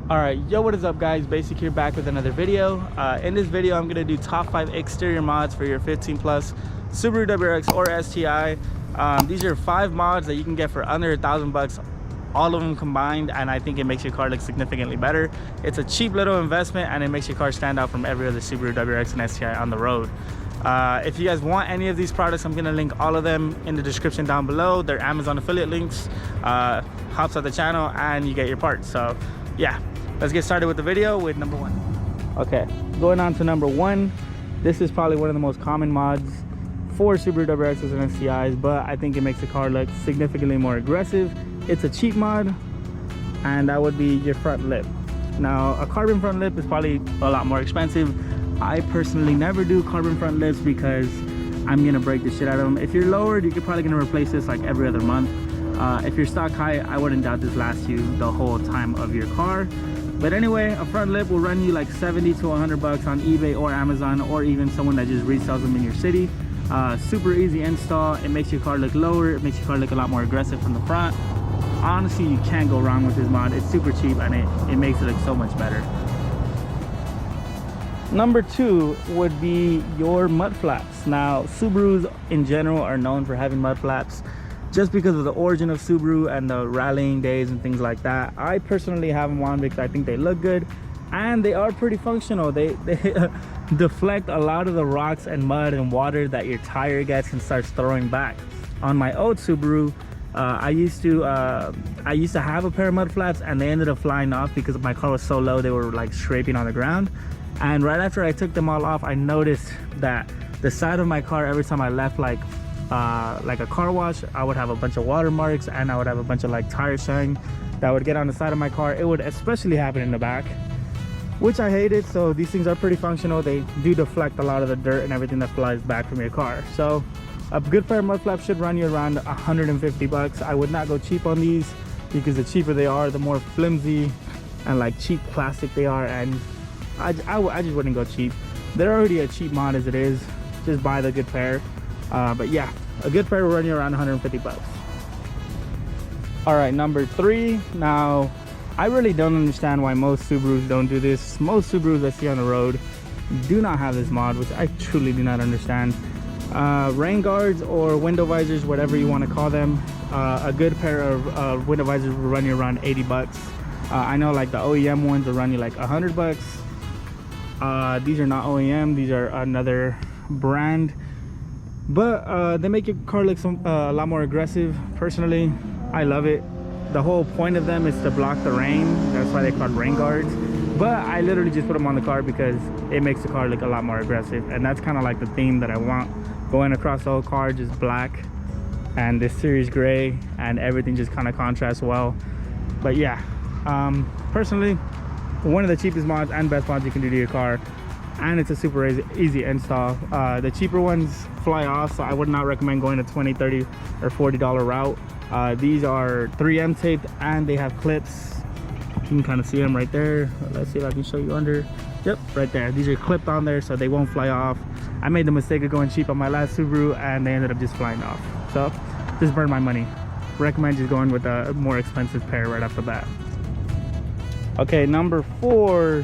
All right, yo, what is up, guys? Basic here, back with another video. In this video, I'm gonna do top 5 exterior mods for your 15 plus Subaru WRX or STI. These are 5 mods that you can get for under $1,000, all of them combined, and I think it makes your car look significantly better. It's a cheap little investment, and it makes your car stand out from every other Subaru WRX and STI on the road. If you guys want any of these products, I'm gonna link all of them in the description down below. They're Amazon affiliate links. Hops out the channel and you get your parts. So yeah, let's get started with the video with number 1. Okay, going on to number 1. This is probably one of the most common mods for Subaru WRXs and STIs, but I think it makes the car look significantly more aggressive. It's a cheap mod, and that would be your front lip. Now, a carbon front lip is probably a lot more expensive. I personally never do carbon front lips because I'm gonna break the shit out of them. If you're lowered, you're probably gonna replace this like every other month. If you're stock high, I wouldn't doubt this lasts you the whole time of your car. But anyway, a front lip will run you like 70 to 100 bucks on eBay or Amazon, or even someone that just resells them in your city. Super easy install. It makes your car look lower. It makes your car look a lot more aggressive from the front. Honestly, you can't go wrong with this mod. It's super cheap, and it makes it look so much better. Number 2 would be your mud flaps. Now, Subarus in general are known for having mud flaps just because of the origin of Subaru and the rallying days and things like that. I personally have them on because I think they look good, and they are pretty functional. They deflect a lot of the rocks and mud and water that your tire gets and starts throwing back. On my old Subaru, I used to have a pair of mud flaps, and they ended up flying off because my car was so low they were like scraping on the ground. And right after I took them all off, I noticed that the side of my car, every time I left like a car wash, I would have a bunch of water marks, and I would have a bunch of like tire shine that would get on the side of my car. It would especially happen in the back, which I hated. So these things are pretty functional. They do deflect a lot of the dirt and everything that flies back from your car. So a good pair of mud flaps should run you around 150 bucks. I would not go cheap on these because the cheaper they are, the more flimsy and like cheap plastic they are, and I just wouldn't go cheap. They're already a cheap mod as it is. Just buy the good pair. But yeah, a good pair will run you around 150 bucks. All right, number 3. Now, I really don't understand why most Subarus don't do this. Most Subarus I see on the road do not have this mod, which I truly do not understand. Rain guards or window visors, whatever you want to call them. A good pair of window visors will run you around 80 bucks. I know like the OEM ones will run you like 100 bucks. These are not OEM, these are another brand, but they make your car look a lot more aggressive. Personally, I love it. The whole point of them is to block the rain. That's why they're called rain guards. But I literally just put them on the car because it makes the car look a lot more aggressive, and that's kind of like the theme that I want going across the whole car. Just black and this series gray, and everything just kind of contrasts well. But yeah, personally, one of the cheapest mods and best mods you can do to your car, and it's a super easy install. The cheaper ones fly off, so I would not recommend going a $20, $30, or $40 route. These are 3M taped, and they have clips. You can kind of see them right there. Let's see if I can show you under. Yep, right there. These are clipped on there so they won't fly off. I made the mistake of going cheap on my last Subaru, and they ended up just flying off. So just burn my money. Recommend just going with a more expensive pair right off the bat. Okay, number 4.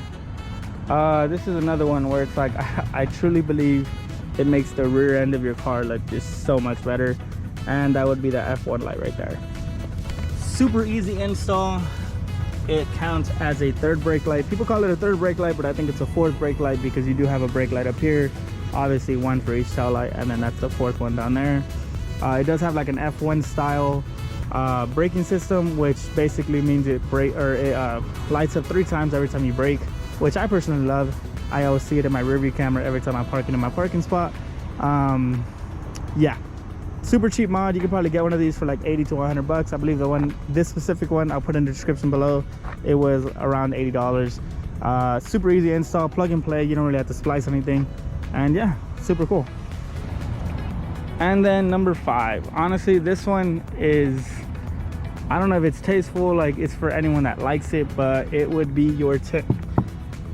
This is another one where it's like I truly believe it makes the rear end of your car look just so much better, and that would be the F1 light right there. Super easy install. It counts as a 3rd brake light. People call it a 3rd brake light, but I think it's a 4th brake light because you do have a brake light up here, obviously one for each tail light, and then that's the 4th one down there. It does have like an F1 style braking system, which basically means it lights up 3 times every time you brake, which I personally love. I always see it in my rearview camera every time I'm parking in my parking spot. Yeah, super cheap mod. You could probably get one of these for like 80 to 100 bucks. I believe this specific one, I'll put in the description below, it was around $80. Super easy install, plug and play. You don't really have to splice anything, and yeah, super cool. And then number 5, honestly, this one is, I don't know if it's tasteful, like it's for anyone that likes it, but it would be your tint.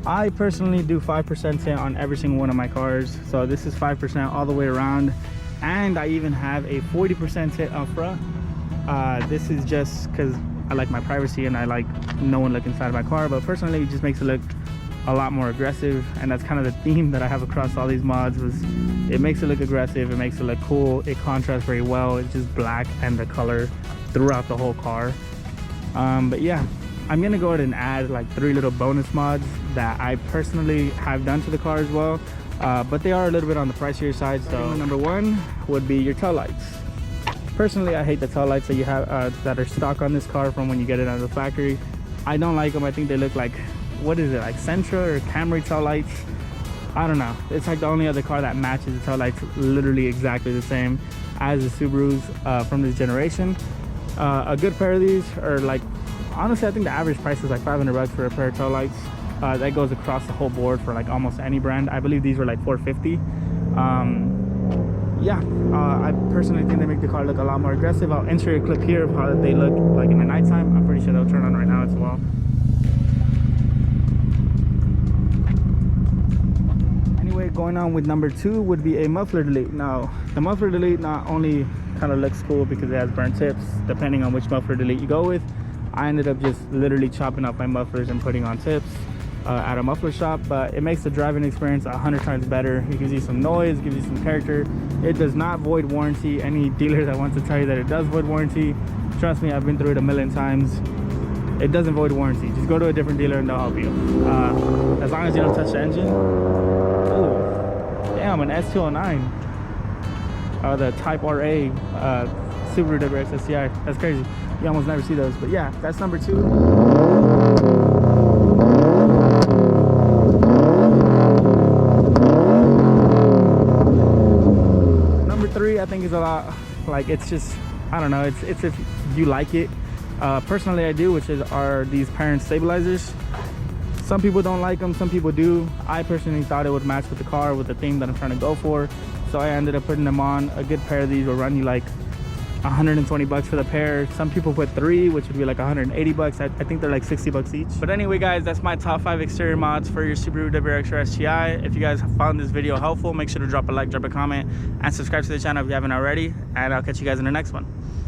I personally do 5% tint on every single one of my cars, so this is 5% all the way around, and I even have a 40% tint up front. This is just because I like my privacy and I like no one look inside my car, but personally it just makes it look a lot more aggressive, and that's kind of the theme that I have across all these mods. Was it makes it look aggressive, it makes it look cool, it contrasts very well. It's just black and the color throughout the whole car. But yeah, I'm gonna go ahead and add like 3 little bonus mods that I personally have done to the car as well, but they are a little bit on the pricier side. So number 1 would be your tail lights. Personally, I hate the tail lights that you have that are stock on this car from when you get it out of the factory. I don't like them. I think they look like, what is it, like Sentra or Camry tail lights? I don't know. It's like the only other car that matches the tail lights literally exactly the same as the Subarus from this generation. A good pair of these are like, honestly, I think the average price is like 500 bucks for a pair of tail lights. That goes across the whole board for like almost any brand. I believe these were like 450. Yeah, I personally think they make the car look a lot more aggressive. I'll insert a clip here of how they look like in the nighttime. I'm pretty sure they'll turn on right now as well. Anyway, going on with number 2 would be a muffler delete. Now, the muffler delete not only kind of looks cool because it has burnt tips, depending on which muffler delete you go with. I ended up just literally chopping up my mufflers and putting on tips at a muffler shop, but it makes the driving experience 100 times better. It gives you some noise, gives you some character. It does not void warranty. Any dealer that wants to tell you that it does void warranty, trust me, I've been through it a million times. It doesn't void warranty. Just go to a different dealer and they'll help you. As long as you don't touch the engine. Oh, damn, an S209. The Type RA Subaru WRX STI. That's crazy. You almost never see those, but yeah, that's number 2. I think is a lot, like, it's just, I don't know, it's if you like it. Personally I do, which are these parent stabilizers. Some people don't like them, some people do. I personally thought it would match with the car, with the theme that I'm trying to go for, so I ended up putting them on. A good pair of these will run you like 120 bucks for the pair. Some people put 3, which would be like 180 bucks. I think they're like 60 bucks each. But anyway guys, that's my top 5 exterior mods for your Subaru WRX or STI. If you guys found this video helpful, make sure to drop a like, drop a comment, and subscribe to the channel if you haven't already, and I'll catch you guys in the next one.